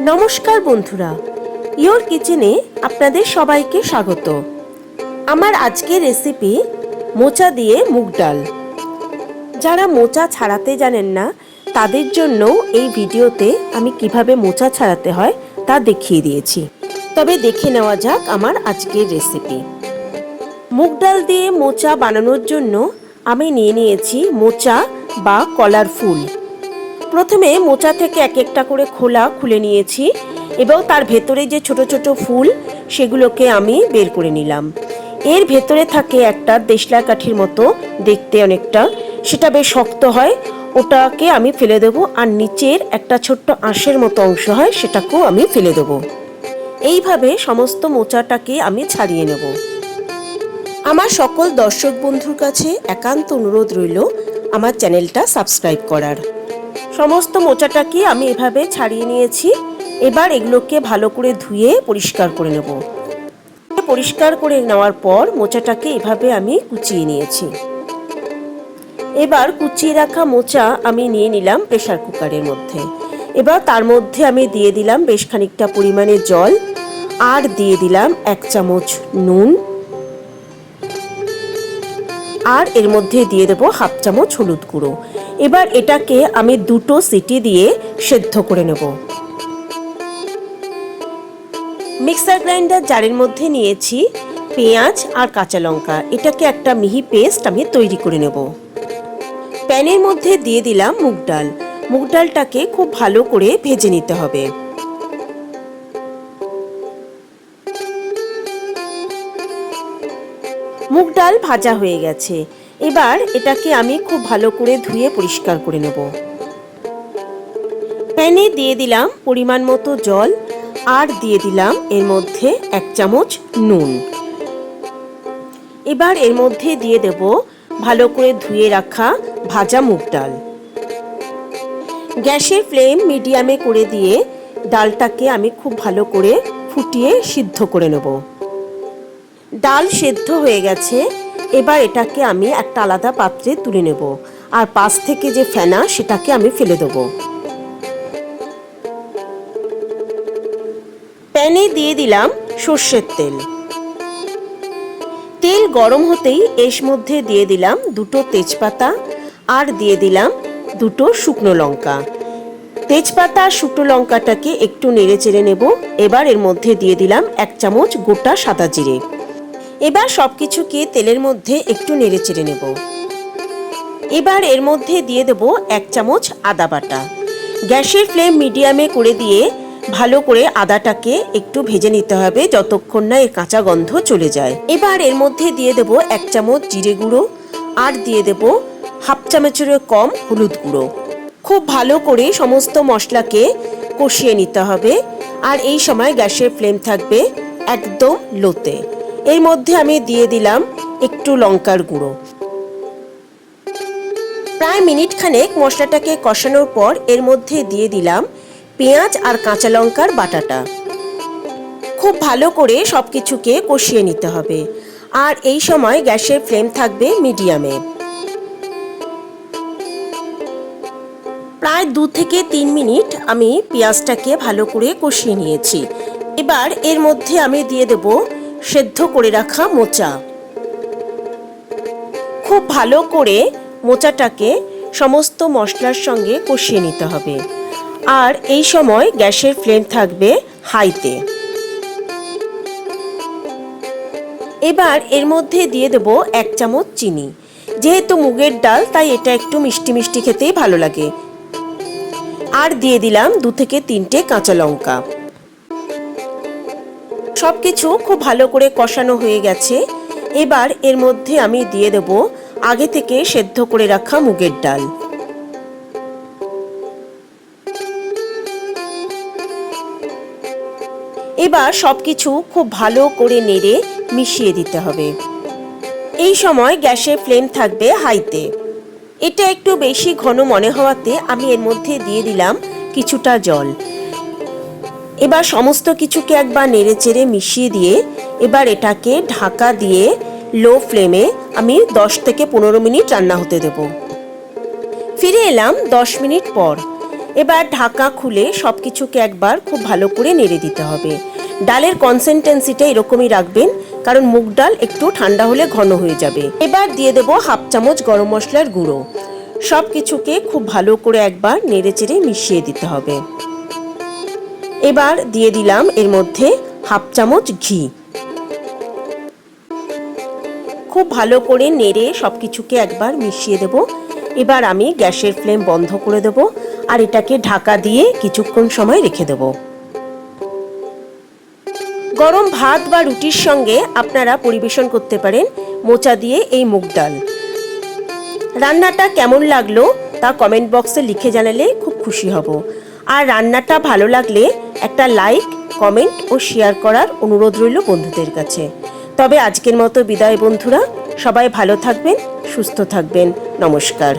নমস্কার বন্ধুরা, ইয়োর কিচেনে আপনাদের সবাইকে স্বাগত। আমার আজকের রেসিপি মোচা দিয়ে মুগ ডাল। যারা মোচা ছাড়াতে জানেন না তাদের জন্য এই ভিডিওতে আমি কিভাবে মোচা ছাড়াতে হয় তা দেখিয়ে দিয়েছি। তবে দেখে নেওয়া যাক আমার আজকের রেসিপি। মুগ ডাল দিয়ে মোচা বানানোর জন্য আমি নিয়ে নিয়েছি মোচা বা কলার ফুল। প্রথমে মোচা থেকে এক একটা করে খোলা খুলে নিয়েছি এবং তার ভেতরে যে ছোট ছোট ফুল সেগুলোকে আমি বের করে নিলাম। এর ভেতরে থাকে একটা দেশলা কাঠির মতো দেখতে অনেকটা, সেটা বেশ শক্ত হয়, ওটাকে আমি ফেলে দেবো। আর নিচের একটা ছোট্ট আঁশের মতো অংশ হয়, সেটাকেও আমি ফেলে দেবো। এইভাবে সমস্ত মোচাটাকে আমি ছাড়িয়ে নেব। আমার সকল দর্শক বন্ধুর কাছে একান্ত অনুরোধ রইল আমার চ্যানেলটা সাবস্ক্রাইব করার। সমস্ত মোচাটাকে আমি এভাবে ছাড়িয়ে নিয়েছি। এবার এগুলোকে ভালো করে ধুয়ে পরিষ্কার করে নেব। পরিষ্কার করে নেওয়ার পর মোচাটাকে এভাবে আমি কুচিয়ে নিয়েছি। এবার কুচিয়ে রাখা মোচা আমি নিয়ে নিলাম প্রেসার কুকারের মধ্যে। এবার তার মধ্যে আমি দিয়ে দিলাম বেশ খানিকটা পরিমাণে জল, আর দিয়ে দিলাম 1 চামচ নুন, আর এর মধ্যে দিয়ে দেবো 1/2 চামচ হলুদ গুঁড়ো। এবার এটাকে আমি 2টো সিটি দিয়ে সেদ্ধ করে নেব। মিক্সার গ্রাইন্ডার জারের মধ্যে নিয়েছি পেঁয়াজ আর কাঁচা লঙ্কা। এটাকে একটা মিহি পেস্ট আমি তৈরি করে নেব। প্যানের মধ্যে দিয়ে দিলাম মুগ ডাল। মুগ ডালটাকে খুব ভালো করে ভেজে নিতে হবে। মুগ ডাল ভাজা হয়ে গেছে। এবার এটাকে আমি খুব ভালো করে ধুয়ে পরিষ্কার করে নেব। প্যানে দিয়ে দিলাম পরিমাণ মতো জল, আর দিয়ে দিলাম এর মধ্যে 1 চামচ নুন। এবার এর মধ্যে দিয়ে দেব ভালো করে ধুয়ে রাখা ভাজা মুগ ডাল। গ্যাসের ফ্লেম মিডিয়ামে করে দিয়ে ডালটাকে আমি খুব ভালো করে ফুটিয়ে সিদ্ধ করে নেব। ডাল সেদ্ধ হয়ে গেছে। এবার এটাকে আমি একটা আলাদা পাত্রে তুলে নেব, আর পাশ থেকে যে ফেনা সেটাকে আমি ফেলে দেব। প্যানে দিয়ে দিলাম সর্ষের তেল। তেল গরম হতেই এর মধ্যে দিয়ে দিলাম 2টো তেজপাতা, আর দিয়ে দিলাম 2টো শুকনো লঙ্কা। তেজপাতা আর শুকনো লঙ্কাটাকে একটু নেড়ে চেড়ে নেব। এবার এর মধ্যে দিয়ে দিলাম 1 চামচ গোটা সাদা জিরে। এবার সবকিছুকে তেলের মধ্যে একটু নেড়ে চেড়ে নেব। এবার এর মধ্যে দিয়ে দেব 1 চামচ আদা বাটা। গ্যাসের ফ্লেম মিডিয়ামে করে দিয়ে ভালো করে আদাটাকে একটু ভেজে নিতে হবে যতক্ষণ না এর কাঁচা গন্ধ চলে যায়। এবার এর মধ্যে দিয়ে দেব 1 চামচ জিরে গুঁড়ো, আর দিয়ে দেব 1/2 চামচেরও কম হলুদ গুঁড়ো। খুব ভালো করে সমস্ত মশলাকে কষিয়ে নিতে হবে, আর এই সময় গ্যাসের ফ্লেম থাকবে একদম লোতে। এর মধ্যে আমি দিয়ে দিলাম একটু লঙ্কার গুঁড়ো। প্রায় মিনিট খানেক মশলাটাকে কষানোর পর এর মধ্যে দিয়ে দিলাম পেঁয়াজ আর কাঁচা লঙ্কার বাটাটা। খুব ভালো করে সবকিছুকে কষিয়ে নিতে হবে, আর এই সময় গ্যাসের ফ্লেম থাকবে মিডিয়ামে। প্রায় 2 থেকে 3 মিনিট আমি পেঁয়াজটাকে ভালো করে কষিয়ে নিয়েছি। এবার এর মধ্যে আমি দিয়ে দেব সেদ্ধ করে রাখা মোচা। খুব ভালো করে মোচাটাকে সমস্ত মশলার সঙ্গে কষিয়ে নিতে হবে, আর এই সময় গ্যাসের ফ্লেম থাকবে হাইতে। এবার এর মধ্যে দিয়ে দেব 1 চামচ চিনি। যেহেতু মুগের ডাল তাই এটা একটু মিষ্টি মিষ্টি খেতেই ভালো লাগে। আর দিয়ে দিলাম 2 থেকে 3টে কাঁচা লঙ্কা। সবকিছু খুব ভালো করে কষানো হয়ে গেছে। এবার এর মধ্যে আমি দিয়ে দেব আগে থেকে সেদ্ধ করে রাখা মুগের ডাল। এবার সবকিছু খুব ভালো করে নেড়ে মিশিয়ে দিতে হবে। এই সময় গ্যাসের ফ্লেম থাকবে হাইতে। এটা একটু বেশি ঘন মনে হওয়াতে আমি এর মধ্যে দিয়ে দিলাম কিছুটা জল। এবার সমস্ত কিছুকে একবার নেড়ে চেড়ে মিশিয়ে দিয়ে এবার এটাকে ঢাকা দিয়ে লো ফ্লেমে আমি 10 থেকে 15 মিনিট রান্না হতে দেব। ফিরে এলাম 10 মিনিট পর। এবার ঢাকা খুলে সব কিছুকে একবার খুব ভালো করে নেড়ে দিতে হবে। ডালের কনসিস্টেন্সিটা এরকমই রাখবেন, কারণ মুগ ডাল একটু ঠান্ডা হলে ঘন হয়ে যাবে। এবার দিয়ে দেবো 1/2 চামচ গরম মশলার গুঁড়ো। সব কিছুকে খুব ভালো করে একবার নেড়ে চেড়ে মিশিয়ে দিতে হবে। এবার দিয়ে দিলাম এর মধ্যে 1/2 চামচ ঘি। খুব ভালো করে নেড়ে সব কিছুকে একবার মিশিয়ে দেব। এবার আমি গ্যাসের ফ্লেম বন্ধ করে দেব আর এটাকে ঢাকা দিয়ে কিছুক্ষণ সময় রেখে দেব। গরম ভাত বা রুটির সঙ্গে আপনারা পরিবেশন করতে পারেন মোচা দিয়ে এই মুগ ডাল। রান্নাটা কেমন লাগলো তা কমেন্ট বক্সে লিখে জানালে খুব খুশি হব। আর রান্নাটা ভালো লাগলে একটা লাইক, কমেন্ট ও শেয়ার করার অনুরোধ রইল বন্ধুদের কাছে। তবে আজকের মতো বিদায় বন্ধুরা, সবাই ভালো থাকবেন, সুস্থ থাকবেন। নমস্কার।